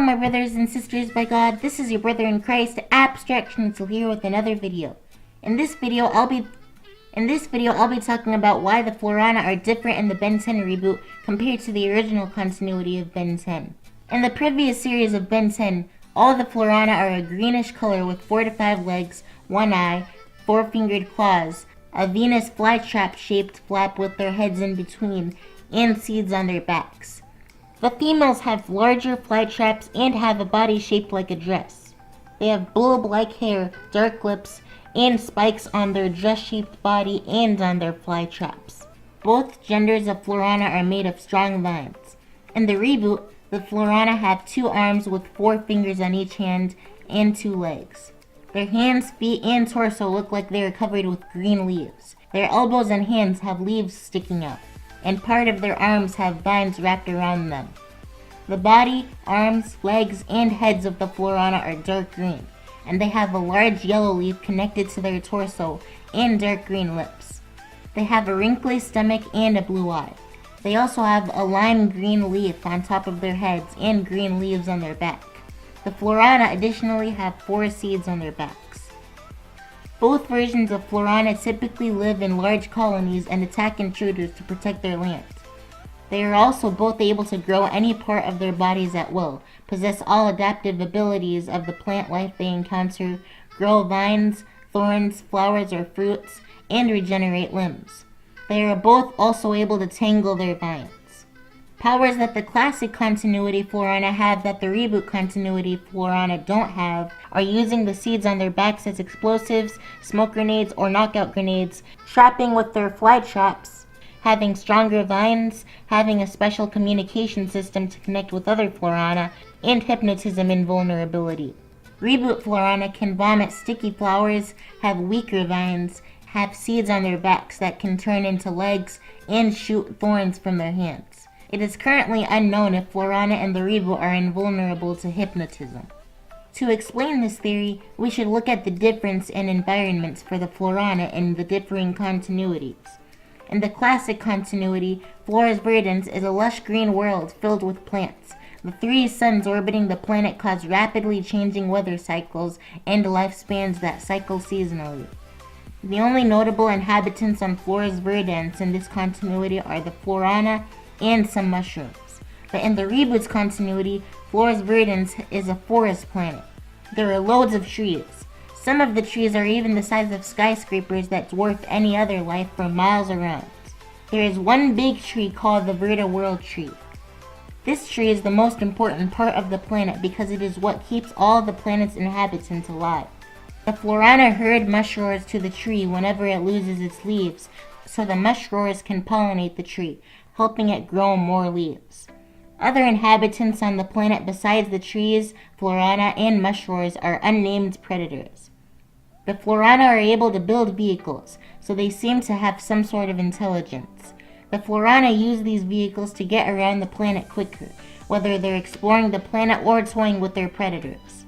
Hello my brothers and sisters by God, this is your brother in Christ, Abstract Schnitzel here with another video. In this video I'll be talking about why the Florauna are different in the Ben 10 reboot compared to the original continuity of Ben 10. In the previous series of Ben 10, all the Florauna are a greenish color with 4 to 5 legs, 1 eye, 4-fingered claws, a Venus flytrap shaped flap with their heads in between, and seeds on their backs. The females have larger flytraps and have a body shaped like a dress. They have bulb-like hair, dark lips, and spikes on their dress-shaped body and on their flytraps. Both genders of Florauna are made of strong vines. In the reboot, the Florauna have 2 arms with 4 fingers on each hand and 2 legs. Their hands, feet, and torso look like they are covered with green leaves. Their elbows and hands have leaves sticking out, and part of their arms have vines wrapped around them. The body, arms, legs, and heads of the Florauna are dark green, and they have a large yellow leaf connected to their torso and dark green lips. They have a wrinkly stomach and a blue eye. They also have a lime green leaf on top of their heads and green leaves on their back. The Florauna additionally have 4 seeds on their backs. Both versions of Florauna typically live in large colonies and attack intruders to protect their land. They are also both able to grow any part of their bodies at will, possess all adaptive abilities of the plant life they encounter, grow vines, thorns, flowers, or fruits, and regenerate limbs. They are both also able to tangle their vines. Powers that the classic continuity Florauna have that the reboot continuity Florauna don't have are using the seeds on their backs as explosives, smoke grenades, or knockout grenades, trapping with their fly traps, having stronger vines, having a special communication system to connect with other Florauna, and hypnotism invulnerability. Reboot Florauna can vomit sticky flowers, have weaker vines, have seeds on their backs that can turn into legs, and shoot thorns from their hands. It is currently unknown if Florauna and the reboot are invulnerable to hypnotism. To explain this theory, we should look at the difference in environments for the Florauna in the differing continuities. In the classic continuity, Flora's Verdance is a lush green world filled with plants. The 3 suns orbiting the planet cause rapidly changing weather cycles and lifespans that cycle seasonally. The only notable inhabitants on Flora's Verdance in this continuity are the Florauna and some mushrooms. But in the reboot's continuity, Flora's Verdance is a forest planet. There are loads of trees. Some of the trees are even the size of skyscrapers that dwarf any other life for miles around. There is one big tree called the Verda World Tree. This tree is the most important part of the planet because it is what keeps all the planet's inhabitants alive. The Florauna herd mushroars to the tree whenever it loses its leaves, so the mushroars can pollinate the tree, helping it grow more leaves. Other inhabitants on the planet besides the trees, Florauna, and mushroars are unnamed predators. The Florauna are able to build vehicles, so they seem to have some sort of intelligence. The Florauna use these vehicles to get around the planet quicker, whether they're exploring the planet or toying with their predators.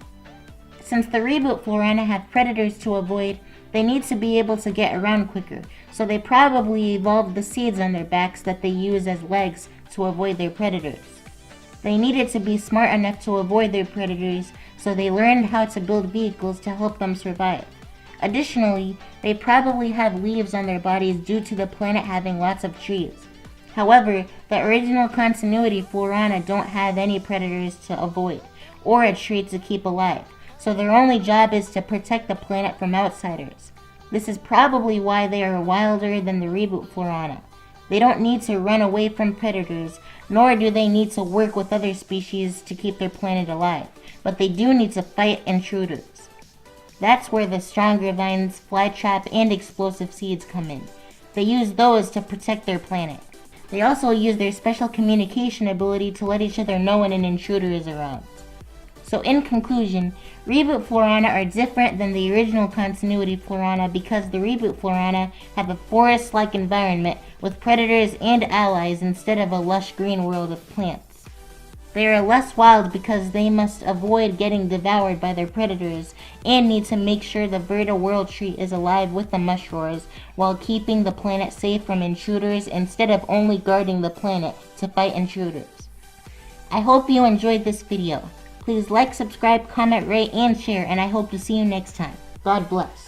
Since the reboot Florauna have predators to avoid, they need to be able to get around quicker, so they probably evolved the seeds on their backs that they use as legs to avoid their predators. They needed to be smart enough to avoid their predators, so they learned how to build vehicles to help them survive. Additionally, they probably have leaves on their bodies due to the planet having lots of trees. However, the original continuity Florauna don't have any predators to avoid, or a tree to keep alive, so their only job is to protect the planet from outsiders. This is probably why they are wilder than the reboot Florauna. They don't need to run away from predators, nor do they need to work with other species to keep their planet alive, but they do need to fight intruders. That's where the stronger vines, flytrap, and explosive seeds come in. They use those to protect their planet. They also use their special communication ability to let each other know when an intruder is around. So in conclusion, Reboot Florauna are different than the original continuity Florauna because the Reboot Florauna have a forest-like environment with predators and allies instead of a lush green world of plants. They are less wild because they must avoid getting devoured by their predators and need to make sure the Verda World Tree is alive with the mushroars while keeping the planet safe from intruders instead of only guarding the planet to fight intruders. I hope you enjoyed this video. Please like, subscribe, comment, rate, and share, and I hope to see you next time. God bless.